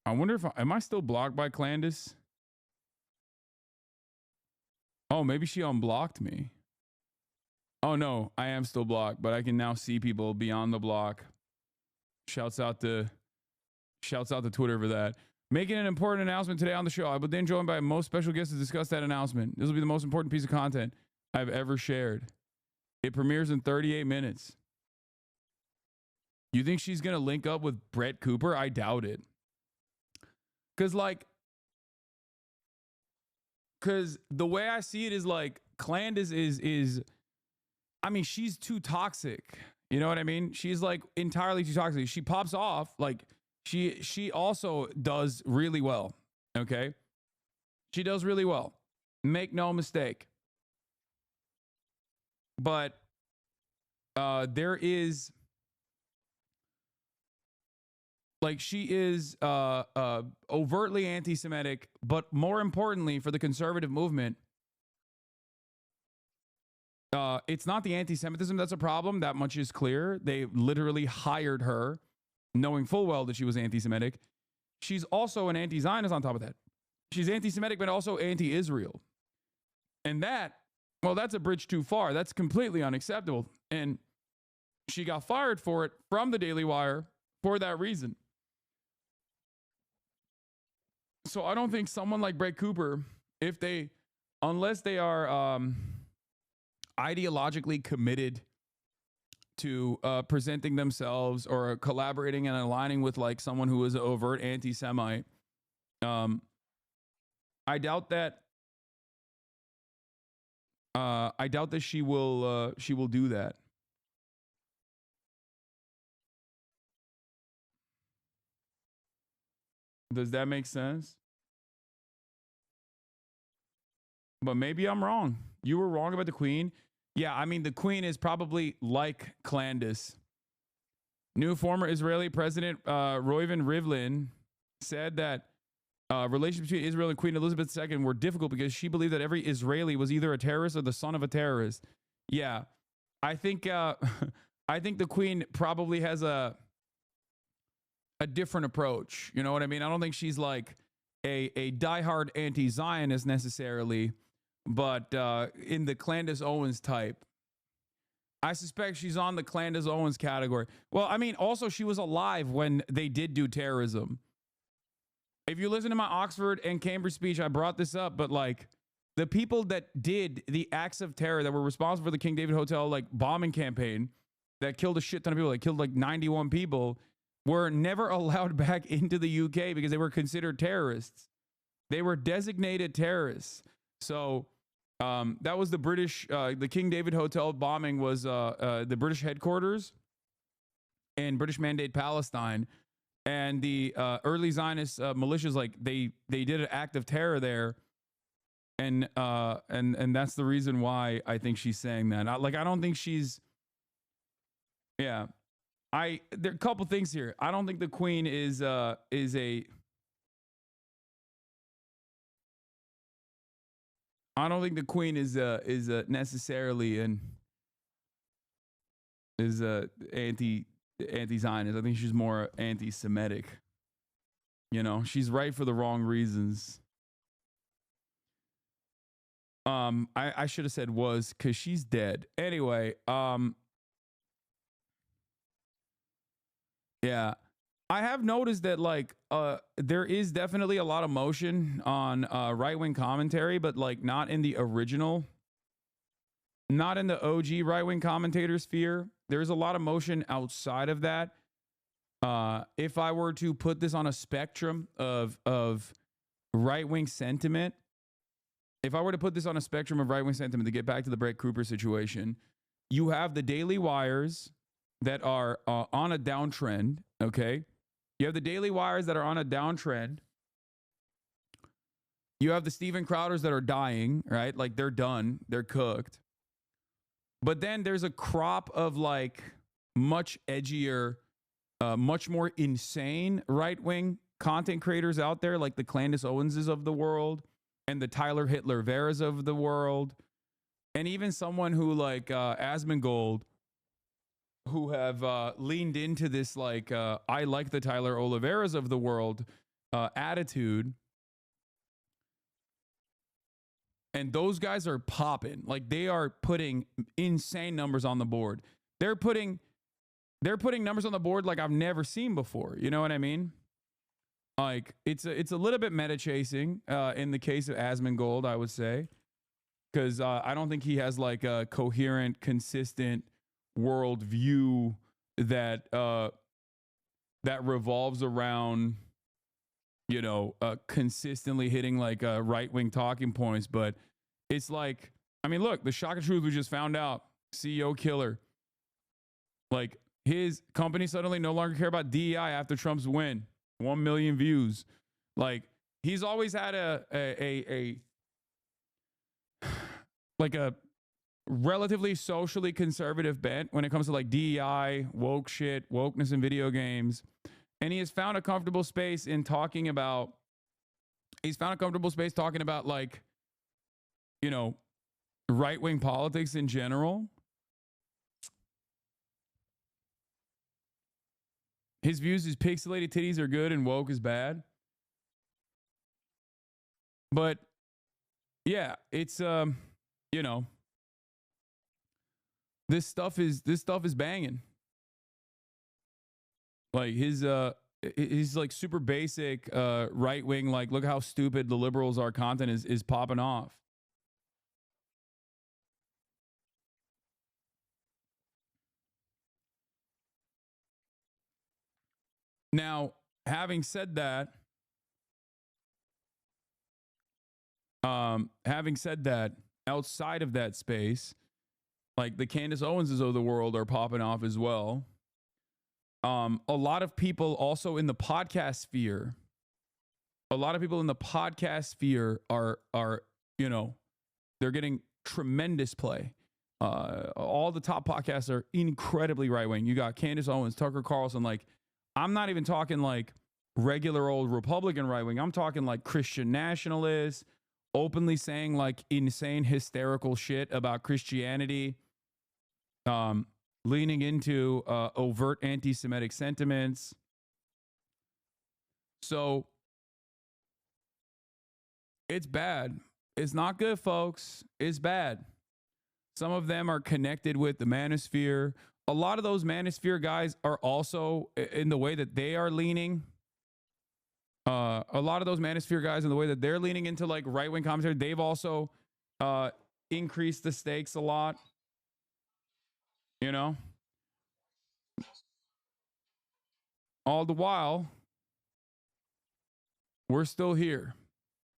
I wonder if am I still blocked by Candace? Oh, maybe she unblocked me. Oh no, I am still blocked, but I can now see people beyond the block. Shouts out to Twitter for that. Making an important announcement today on the show. I will then joined by most special guests to discuss that announcement. This will be the most important piece of content I've ever shared. It premieres in 38 minutes. You think she's going to link up with Brett Cooper? I doubt it. Because the way I see it is like Candace is I mean, she's too toxic. You know what I mean? She's like entirely too toxic. She pops off. Like she also does really well. Okay. She does really well. Make no mistake. But there is like she is overtly anti-Semitic, but more importantly for the conservative movement, it's not the anti-Semitism that's a problem. That much is clear. They literally hired her knowing full well that she was anti-Semitic. She's also an anti-Zionist on top of that. She's anti-Semitic, but also anti-Israel. And that, well, that's a bridge too far. That's completely unacceptable. And she got fired for it from the Daily Wire for that reason. So I don't think someone like Brett Cooper, unless they are ideologically committed to presenting themselves or collaborating and aligning with like someone who is an overt anti-Semite, I doubt that. I doubt that she will do that. Does that make sense? But maybe I'm wrong. You were wrong about the Queen. Yeah, I mean, the Queen is probably like Candace. New former Israeli President Reuven Rivlin said that relations between Israel and Queen Elizabeth II were difficult because she believed that every Israeli was either a terrorist or the son of a terrorist. Yeah, I think I think the Queen probably has a different approach. You know what I mean? I don't think she's like a diehard anti-Zionist necessarily, but in the Candace Owens type. I suspect she's on the Candace Owens category. Well, I mean, also she was alive when they did do terrorism. If you listen to my Oxford and Cambridge speech, I brought this up, but like the people that did the acts of terror that were responsible for the King David Hotel like bombing campaign that killed a shit ton of people, that killed like 91 people, were never allowed back into the UK because they were considered terrorists. They were designated terrorists. So that was the British, the King David Hotel bombing was the British headquarters in British Mandate Palestine. And the early Zionist militias, like they did an act of terror there. And that's the reason why I think she's saying that. I don't think she's, yeah. There are a couple things here. I don't think the Queen is a I don't think the Queen is necessarily anti-Zionist. I think she's more anti-Semitic. You know, she's right for the wrong reasons. I should have said was because she's dead. Anyway, yeah. I have noticed that like there is definitely a lot of motion on right-wing commentary, but like not in the original, not in the OG right-wing commentator sphere. There's a lot of motion outside of that. If I were to put this on a spectrum of right-wing sentiment, if I were to put this on a spectrum of right-wing sentiment to get back to the Brett Cooper situation, you have the Daily Wires that are on a downtrend, okay? You have the Daily Wires that are on a downtrend. You have the Steven Crowders that are dying, right? Like they're done, they're cooked. But then there's a crop of like much edgier, much more insane right-wing content creators out there, like the Candace Owenses of the world and the Tyler Hitler Veras of the world. And even someone who like Asmongold, who have leaned into this like I like the Tyler Oliveras of the world attitude, and those guys are popping. Like, they are putting insane numbers on the board. They're putting numbers on the board like I've never seen before. You know what I mean? Like, it's a little bit meta chasing in the case of Asmongold, I would say, because I don't think he has like a coherent, consistent world view that that revolves around, you know, consistently hitting like right wing talking points. But it's like, I mean, look, the shock of truth we just found out, CEO killer, like, his company suddenly no longer care about DEI after Trump's win. 1 million views. Like, he's always had a like a relatively socially conservative bent when it comes to like DEI, woke shit, wokeness in video games. And he has found a comfortable space in talking about, like, you know, right-wing politics in general. His views, his pixelated titties are good and woke is bad. But yeah, it's you know, this stuff is banging. Like, his like super basic right wing, like, look how stupid the liberals are content is popping off. Now, having said that, outside of that space, like the Candace Owenses of the world are popping off as well. A lot of people also in the podcast sphere, are, you know, they're getting tremendous play. All the top podcasts are incredibly right wing. You got Candace Owens, Tucker Carlson. Like, I'm not even talking like regular old Republican right wing. I'm talking like Christian nationalists, openly saying like insane hysterical shit about Christianity, leaning into overt anti-Semitic sentiments. So it's bad. It's not good, folks. It's bad. Some of them are connected with the manosphere. A lot of those manosphere guys are also, in the way that they are leaning, a lot of those manosphere guys, in the way that they're leaning into like right-wing commentary, they've also increased the stakes a lot. You know, all the while, we're still here.